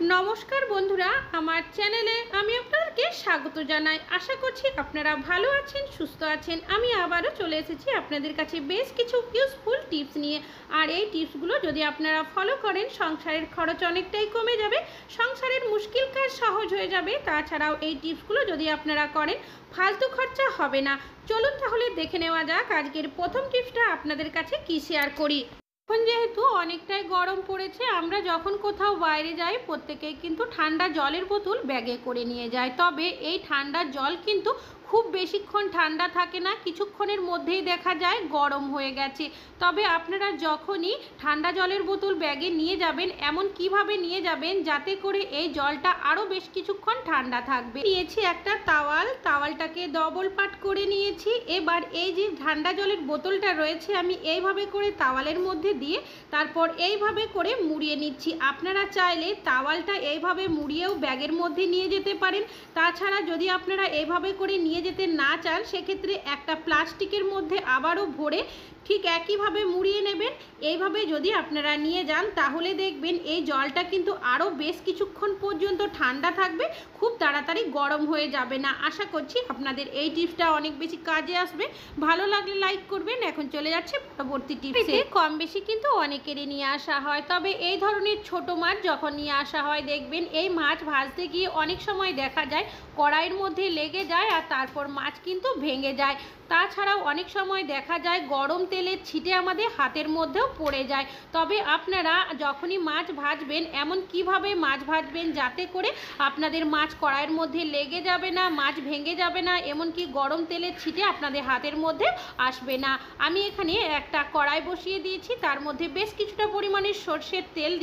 नमस्कार बंधुरा आमार चैनेले आमी आपनादेरके स्वागत जानाई। आशा करछि आपनारा भालो आछेन सुस्थ आछेन। आमी आबारो चले एसेछि आपनादेर काछे बेश किछु इउजफुल टिप्स निये। आर एई टिप्सगुलो जोदि आपनारा फलो करेन संसारेर खरच अनेकटाई कमे जाबे, संसारेर मुश्किल काज सहज हये जाबे। ताछाड़ाओ एई टिप्सगुलो जोदि आपनारा करेन फालतू खर्चा होबे ना। चलुन ताहले देखे नेওয়া যাক आजकेर प्रथम टिप्सटा आपनादेर काछे कि शेयार करी। এখন যেহেতু অনেকটাই গরম পড়েছে, আমরা যখন কোথাও বাইরে যাই প্রত্যেকেই কিন্তু ঠান্ডা জলের বোতল ব্যাগে করে নিয়ে যায়। তবে এই ঠান্ডা জল কিন্তু খুব বেশিক্ষণ ঠান্ডা থাকে না, কিছুক্ষণের মধ্যেই দেখা যায় গরম হয়ে গেছে। তবে আপনারা যখনই ঠান্ডা জলের বোতল ব্যাগে নিয়ে যাবেন এমন কিভাবে নিয়ে যাবেন যাতে করে এই জলটা আরও বেশ কিছুক্ষণ ঠান্ডা থাকবে। নিয়েছি একটা তাওয়াল, তাওয়ালটাকে ডবল পাট করে নিয়েছি। এবার এই যে ঠান্ডা জলের বোতলটা রয়েছে আমি এইভাবে করে তাওয়ালের মধ্যে দিয়ে তারপর এইভাবে করে মুড়িয়ে নিচ্ছি। আপনারা চাইলে তাওয়ালটা এইভাবে মুড়িয়েও ব্যাগের মধ্যে নিয়ে যেতে পারেন। তাছাড়া যদি আপনারা এইভাবে করে নিয়ে যেতে না চান সেক্ষেত্রে একটা প্লাস্টিকের মধ্যে আবারও ভরে ঠিক একইভাবে মুড়িয়ে নেবেন। এইভাবে যদি আপনারা নিয়ে যান তাহলে দেখবেন এই জলটা কিন্তু আরও বেশ কিছুক্ষণ পর্যন্ত ঠান্ডা থাকবে, খুব তাড়াতাড়ি গরম হয়ে যাবে না। আশা করছি আপনাদের এই টিপসটা অনেক বেশি কাজে আসবে। ভালো লাগলে লাইক করবেন। এখন চলে যাচ্ছে পরবর্তী টিপসে। কম বেশি কিন্তু অনেকেরই নিয়ে আসা হয়, তবে এই ধরনের ছোট মাছ যখন নিয়ে আসা হয় দেখবেন এই মাছ ভাজতে গিয়ে অনেক সময় দেখা যায় কড়াইয়ের মধ্যে লেগে যায় আর তারপর মাছ কিন্তু ভেঙে যায়। তাছাড়াও অনেক সময় দেখা যায় গরম তেলের ছিটে আমাদের হাতের মধ্যেও পড়ে যায়। তবে আপনারা যখনই মাছ ভাজবেন এমন কিভাবে মাছ ভাজবেন যাতে করে আপনাদের মাছ কড়াইয়ের মধ্যে লেগে যাবে না, মাছ ভেঙে যাবে না, এমনকি গরম তেলের ছিটে আপনাদের হাতের মধ্যে আসবে না। আমি এখানে একটা কড়াই বসিয়ে দিয়েছি, তার মধ্যে বেশ কিছুটা পরিমাণের সরষের তেল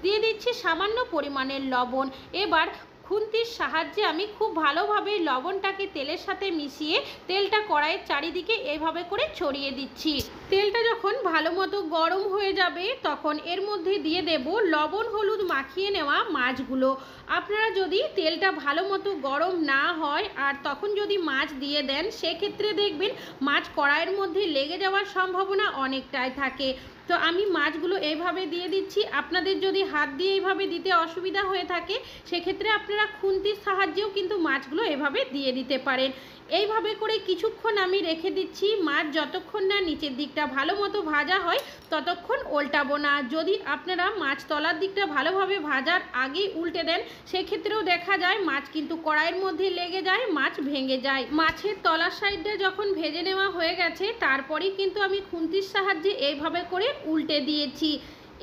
দিয়ে দিচ্ছি সামান্য পরিমাণের লবণ। এবার খুন্তির সাহায্যে আমি খুব ভালোভাবে লবণটাকে তেলের সাথে মিশিয়ে তেলটা কড়াইয়ের চারিদিকে এইভাবে করে ছড়িয়ে দিচ্ছি। তেলটা যখন ভালো মতো গরম হয়ে যাবে তখন এর মধ্যে দিয়ে দেব লবণ হলুদ মাখিয়ে নেওয়া মাছগুলো। আপনারা যদি তেলটা ভালো মতো গরম না হয় আর তখন যদি মাছ দিয়ে দেন সেক্ষেত্রে দেখবেন মাছ কড়াইয়ের মধ্যে লেগে যাওয়ার সম্ভাবনা অনেকটাই থাকে। তো আমি মাছগুলো এইভাবে দিয়ে দিচ্ছি। আপনাদের যদি হাত দিয়ে এইভাবে দিতে অসুবিধা হয়ে থাকে সেক্ষেত্রে আপনারা খুন্তির সাহায্যেও কিন্তু মাছগুলো এভাবে দিয়ে দিতে পারেন। এইভাবে করে কিছুক্ষণ আমি রেখে দিচ্ছি। মাছ যতক্ষণ না নিচের দিকটা ভালো মতো ভাজা হয় ততক্ষণ উল্টাবো না। যদি আপনারা মাছ তলার দিকটা ভালোভাবে ভাজার আগেই উল্টে দেন সেক্ষেত্রেও দেখা যায় মাছ কিন্তু কড়াইয়ের মধ্যে লেগে যায়, মাছ ভেঙে যায়। মাছের তলার সাইডটা যখন ভেজে নেওয়া হয়ে গেছে তারপরেই কিন্তু আমি খুন্তির সাহায্যে এইভাবে করে উল্টে দিয়েছি।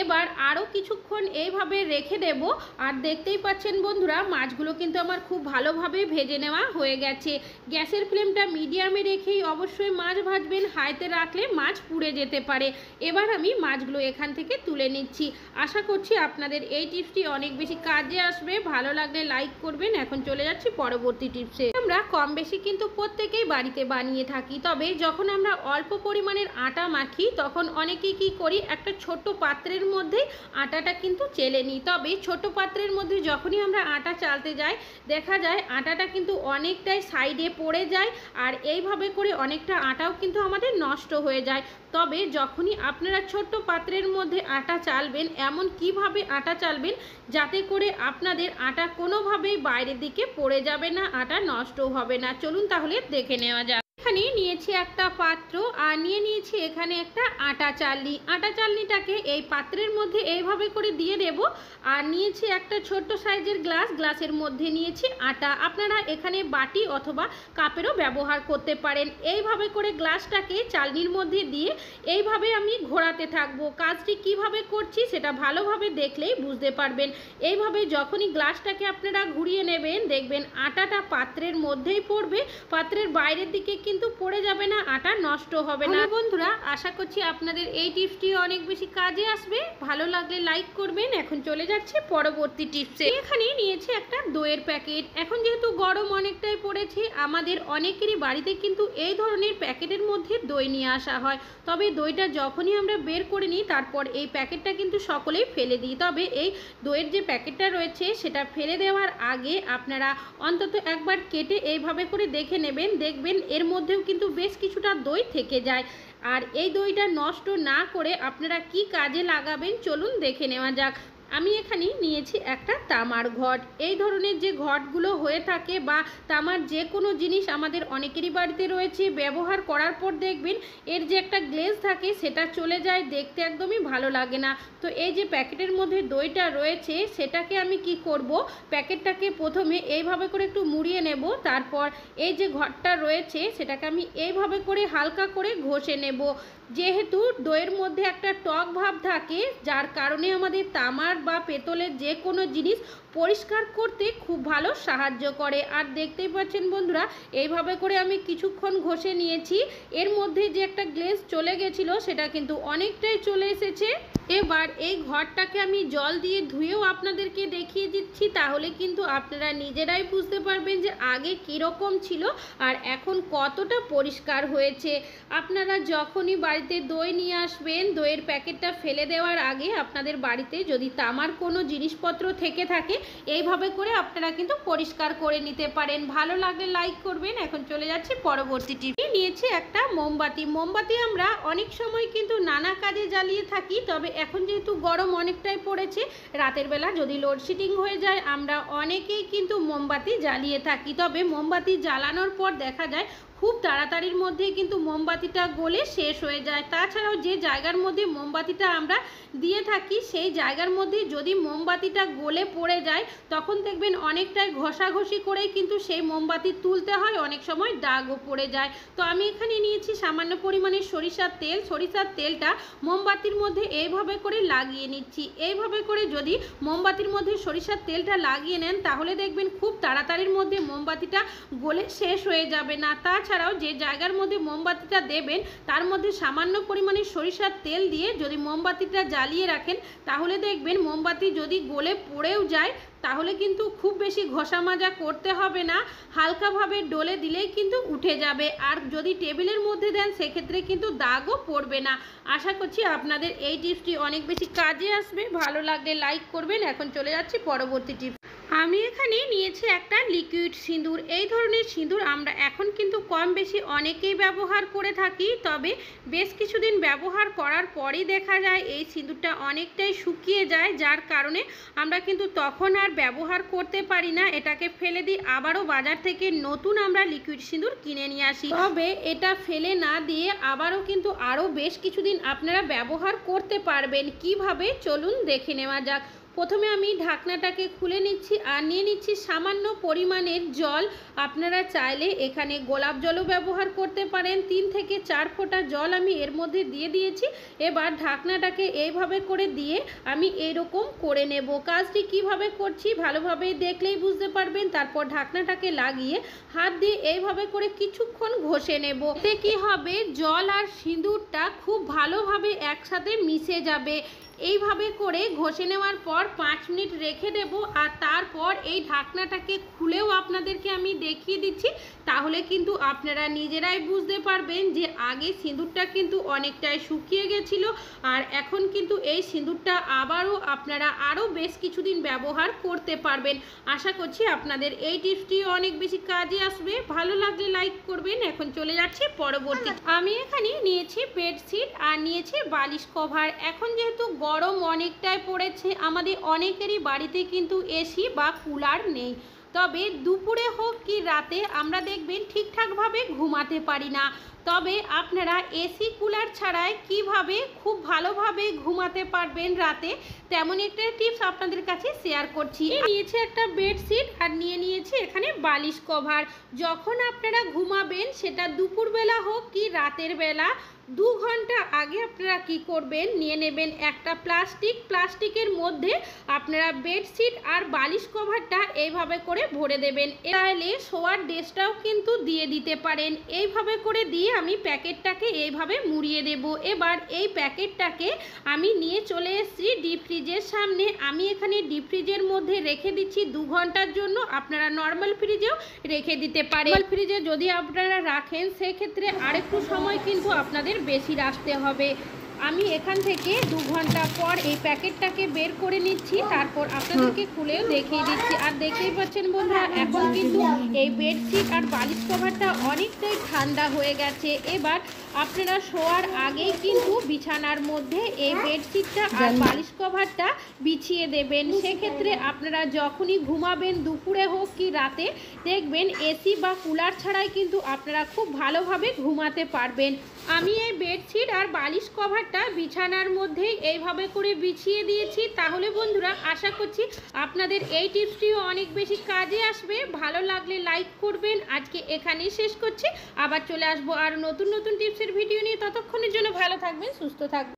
এবার আরও কিছুক্ষণ এইভাবে রেখে দেব। আর দেখতেই পাচ্ছেন বন্ধুরা মাছগুলো কিন্তু আমার খুব ভালোভাবে ভেজে নেওয়া হয়ে গেছে। গ্যাসের ফ্লেমটা মিডিয়ামে রেখেই অবশ্যই মাছ ভাজবেন, হাইতে রাখলে মাছ পুড়ে যেতে পারে। এবার আমি মাছগুলো এখান থেকে তুলে নিচ্ছি। আশা করছি আপনাদের এই টিপসটি অনেক বেশি কাজে আসবে। ভালো লাগলে লাইক করবেন। এখন চলে যাচ্ছি পরবর্তী টিপসে। আমরা কম বেশি কিন্তু প্রত্যেকেই বাড়িতে বানিয়ে থাকি, তবে যখন আমরা অল্প পরিমাণের আটা মাখি তখন অনেকেই কী করি একটা ছোট্ট পাত্রের মধ্যে আটাটা কিন্তু চেলে নিই। তবে ছোট পাত্রের মধ্যে যখনই আমরা আটা চালতে যাই দেখা যায় আটাটা কিন্তু অনেকটাই সাইডে পড়ে যায় আর এইভাবে করে অনেকটা আটাও কিন্তু আমাদের নষ্ট হয়ে যায়। তবে যখনই আপনারা ছোট্ট পাত্রের মধ্যে আটা চালবেন এমন কিভাবে আটা চালবেন যাতে করে আপনাদের আটা কোনোভাবেই বাইরের দিকে পড়ে যাবে না, আটা নষ্ট হবে না। চলুন তাহলে দেখে নেওয়া যাক। এখানে নিয়েছি একটা পাত্র আর নিয়ে নিয়েছি এখানে একটা আটা চালনি। আটা চালনিটাকে এই পাত্রের মধ্যে এইভাবে করে দিয়ে দেব। আর নিয়েছি একটা ছোট্ট সাইজের গ্লাস, গ্লাসের মধ্যে নিয়েছি আটা। আপনারা এখানে বাটি অথবা কাপেরও ব্যবহার করতে পারেন। এইভাবে করে গ্লাসটাকে চালনির মধ্যে দিয়ে এইভাবে আমি ঘোরাতে থাকবো। কাজটি কিভাবে করছি সেটা ভালোভাবে দেখলেই বুঝতে পারবেন। এইভাবে যখনই গ্লাসটাকে আপনারা ঘুরিয়ে নেবেন দেখবেন আটাটা পাত্রের মধ্যেই পড়বে, পাত্রের বাইরের দিকে কিন্তু পড়ে যাবে না, আটা নষ্ট হবে না। বন্ধুরা আশা করছি আপনাদের এই টিপসটি অনেক বেশি কাজে আসবে। ভালো লাগলে লাইক করবেন। এখন চলে যাচ্ছে পরবর্তী টিপসে। এখানে নিয়েছি একটা দইয়ের প্যাকেট। এখন যেহেতু গরম অনেকটাই পড়েছে আমাদের অনেকেরই বাড়িতে কিন্তু এই ধরনের প্যাকেটের মধ্যে দই নিয়ে আসা হয়। তবে দইটা যখনই আমরা বের করে নিই তারপর এই প্যাকেটটা কিন্তু সকলেই ফেলে দিই। তবে এই দইয়ের যে প্যাকেটটা রয়েছে সেটা ফেলে দেওয়ার আগে আপনারা অন্তত একবার কেটে এইভাবে করে দেখে নেবেন, দেখবেন এর মধ্যেও কিন্তু বেশ কিছুটা দই থেকে যায়। আর এই দইটা নষ্ট না করে আপনারা কি কাজে লাগাবেন চলুন দেখে নেওয়া যাক। আমি এখানে নিয়েছি একটা তামার ঘট। এই ধরনের যে ঘটগুলো হয়ে থাকে বা তামার যে কোনো জিনিস আমাদের অনেকেরই বাড়িতে রয়েছে, ব্যবহার করার পর দেখবেন এর যে একটা গ্লেজ থাকে সেটা চলে যায়, দেখতে একদমই ভালো লাগে না। তো এই যে প্যাকেটের মধ্যে দইটা রয়েছে সেটাকে আমি কি করব, প্যাকেটটাকে প্রথমে এইভাবে করে একটু মুড়িয়ে নেব, তারপর এই যে ঘটটা রয়েছে সেটাকে আমি এইভাবে করে হালকা করে ঘষে নেব। যেহেতু দইয়ের মধ্যে একটা টক ভাব থাকে, যার কারণে আমাদের তামার বা পেতলের যে কোনো জিনিস পরিষ্কার করতে খুব ভালো সাহায্য করে। আর দেখতেই পাচ্ছেন বন্ধুরা, এইভাবে করে আমি কিছুক্ষণ ঘষে নিয়েছি। এর মধ্যে যে একটা গ্লেজ চলে গেছিলো সেটা কিন্তু অনেকটাই চলে এসেছে। এবার এই ঘরটাকে আমি জল দিয়ে ধুয়েও আপনাদেরকে দেখিয়ে দিচ্ছি, তাহলে কিন্তু আপনারা নিজেরাই বুঝতে পারবেন যে আগে কীরকম ছিল আর এখন কতটা পরিষ্কার হয়েছে। আপনারা যখনই বাড়িতে দই নিয়ে আসবেন, দইয়ের প্যাকেটটা ফেলে দেওয়ার আগে আপনাদের বাড়িতে যদি তামার কোনো জিনিসপত্র থেকে থাকে এইভাবে করে আপনারা কিন্তু পরিষ্কার করে নিতে পারেন। ভালো লাগলে লাইক করবেন। এখন চলে যাচ্ছে পরবর্তী টিপে। নিয়েছি একটা মোমবাতি। মোমবাতি আমরা অনেক সময় কিন্তু নানা কাজে জ্বালিয়ে থাকি, তবে এখন যেহেতু গরম অনেকটাই পড়েছে, রাতের বেলা যদি লোডশেডিং হয়ে যায় আমরা অনেকেই কিন্তু মোমবাতি জ্বালিয়ে থাকি। তবে মোমবাতি জ্বালানোর পর দেখা যায় খুব তাড়াতাড়ির মধ্যে কিন্তু মোমবাতিটা গলে শেষ হয়ে যায়। তাছাড়াও যে জায়গার মধ্যে মোমবাতিটা আমরা দিয়ে থাকি সেই জায়গার মধ্যে যদি মোমবাতিটা গলে পড়ে যায় তখন দেখবেন অনেকটাই ঘষাঘষি করেই কিন্তু সেই মোমবাতি তুলতে হয়, অনেক সময় দাগও পড়ে যায়। তো আমি এখানে নিয়েছি সামান্য পরিমাণে সরিষার তেল। সরিষার তেলটা মোমবাতির মধ্যে এইভাবে করে লাগিয়ে নিচ্ছি। এইভাবে করে যদি মোমবাতির মধ্যে সরিষার তেলটা লাগিয়ে নেন তাহলে দেখবেন খুব তাড়াতাড়ির মধ্যে মোমবাতিটা গলে শেষ হয়ে যাবে না। তাছাড়াও যে জায়গার মধ্যে মোমবাতিটা দেবেন তার মধ্যে সামান্য পরিমাণে সরিষার তেল দিয়ে যদি মোমবাতিটা জ্বালিয়ে রাখেন তাহলে দেখবেন মোমবাতি যদি গলে পড়েও যায় তাহলে কিন্তু খুব বেশি ঘষা মাজা করতে হবে না, হালকাভাবে ডলে দিলেই কিন্তু উঠে যাবে। আর যদি টেবিলের মধ্যে দেন সেক্ষেত্রে কিন্তু দাগও পড়বে না। আশা করছি আপনাদের এই টিপসটি অনেক বেশি কাজে আসবে। ভালো লাগলে লাইক করবেন। এখন চলে যাচ্ছি পরবর্তী টিপস। আমি এখানে নিয়েছি একটা লিকুইড সিঁদুর। এই ধরনের সিঁদুর আমরা এখন কিন্তু কম বেশি অনেকেই ব্যবহার করে থাকি, তবে বেশ কিছুদিন ব্যবহার করার পরই দেখা যায় এই সিঁদুরটা অনেকটাই শুকিয়ে যায়, যার কারণে আমরা কিন্তু তখন আর ব্যবহার করতে পারি না, এটাকে ফেলে দিই। আবারও বাজার থেকে নতুন আমরা লিকুইড সিঁদুর কিনে নিয়ে আসি। তবে এটা ফেলে না দিয়ে আবারও কিন্তু আরও বেশ কিছুদিন আপনারা ব্যবহার করতে পারবেন। কিভাবে চলুন দেখে নেওয়া যাক। প্রথমে আমি ঢাকনাটাকে খুলে নিচ্ছি আর নিয়ে নিচ্ছি সামান্য পরিমাণের জল। আপনারা চাইলে এখানে গোলাপ জলও ব্যবহার করতে পারেন। 3 থেকে 4 ফোঁটা জল আমি এর মধ্যে দিয়ে দিয়েছি। এবার ঢাকনাটাকে এইভাবে করে দিয়ে আমি এরকম করে নেব। কাজটি কিভাবে করছি ভালোভাবে দেখলেই বুঝতে পারবেন। তারপর ঢাকনাটাকে লাগিয়ে হাত দিয়ে এইভাবে করে কিছুক্ষণ ঘষে নেব। এতে কি হবে, জল আর সিঁদুরটা খুব ভালোভাবে একসাথে মিশে যাবে। এইভাবে করে ঘষে নেওয়ার পর 5 মিনিট রেখে দেব। আর তারপর এই ঢাকনাটাকে খুলেও আপনাদেরকে আমি দেখিয়ে দিচ্ছি, তাহলে কিন্তু আপনারা নিজেরাই বুঝতে পারবেন যে আগে সিঁদুরটা কিন্তু অনেকটাই শুকিয়ে গেছিলো আর এখন কিন্তু এই সিঁদুরটা আবারও আপনারা আরও বেশ কিছুদিন ব্যবহার করতে পারবেন। আশা করছি আপনাদের এই টিপসটি অনেক বেশি কাজে আসবে। ভালো লাগলে লাইক করবেন। এখন চলে যাচ্ছি পরবর্তী। আমি এখানে নিয়েছি বেডশিট আর নিয়েছি বালিশ কভার। এখন যেহেতু গরম অনেকটাই পড়েছে, আমাদের অনেকেরই বাড়িতে কিন্তু এসি বা কুলার নেই, তবে দুপুরে হোক কি রাতে আমরা দেখবেন ঠিকঠাকভাবে ঘুমাতে পারি না। তবে আপনারা এসি কুলার ছাড়াই কিভাবে খুব ভালোভাবে ঘুমাতে পারবেন রাতে, তেমন একটা টিপস আপনাদের কাছে শেয়ার করছি। নিয়েছি একটা বেডশিট আর নিয়েছি এখানে বালিশ কভার। যখন আপনারা ঘুমাবেন সেটা দুপুরবেলা হোক কি রাতের বেলা, 2 ঘন্টা আগে আপনারা কি করবেন, নিয়ে নেবেন একটা প্লাস্টিকের মধ্যে আপনারা বেডশিট আর বালিশ কভারটা এইভাবে করে ভরে দেবেন। তাহলে শোয়ার ড্রেসটাও কিন্তু দিয়ে দিতে পারেন। এইভাবে করে দিয়ে আমি প্যাকেটটাকে এইভাবে মুড়িয়ে দেব। এবার এই প্যাকেটটাকে আমি নিয়ে চলে এসেছি ডিপ ফ্রিজের সামনে। আমি এখানে ডিপ ফ্রিজের মধ্যে রেখে দিচ্ছি 2 ঘন্টার জন্য। আপনারা নর্মাল ফ্রিজেও রেখে দিতে পারেন। ফ্রিজে যদি আপনারা রাখেন সেক্ষেত্রে আরেকটু সময় কিন্তু আপনাদের বেশি রাখতে হবে। আমি এখান থেকে 2 ঘন্টা পর এই প্যাকেটটাকে বের করে নিচ্ছি, তারপর আপনাদেরকে খুলেও দেখিয়ে দিচ্ছি। আর দেখতেই পাচ্ছেন বন্ধুরা, এখন কিন্তু এই বেডশিট আর বালিশ কভারটা অনেকটাই ঠান্ডা হয়ে গেছে। এবার আপনারা শোয়ার আগেই কিন্তু বিছানার মধ্যে এই বেডশিটটা আর বালিশ কভারটা বিছিয়ে দেবেন। সেক্ষেত্রে আপনারা যখনই ঘুমাবেন, দুপুরে হোক কি রাতে, দেখবেন এসি বা কুলার ছাড়াই কিন্তু আপনারা খুব ভালোভাবে ঘুমাতে পারবেন। আমি এই বেডশিট আর বালিশ কভারটা বিছানার মধ্যেই এইভাবে করে বিছিয়ে দিয়েছি। তাহলে বন্ধুরা, আশা করছি আপনাদের এই টিপসটিও অনেক বেশি কাজে আসবে। ভালো লাগলে লাইক করবেন। আজকে এখানেই শেষ করছি, আবার চলে আসবো আর নতুন নতুন টিপসের ভিডিও নিয়ে। ততক্ষণের জন্য ভালো থাকবেন, সুস্থ থাকবেন।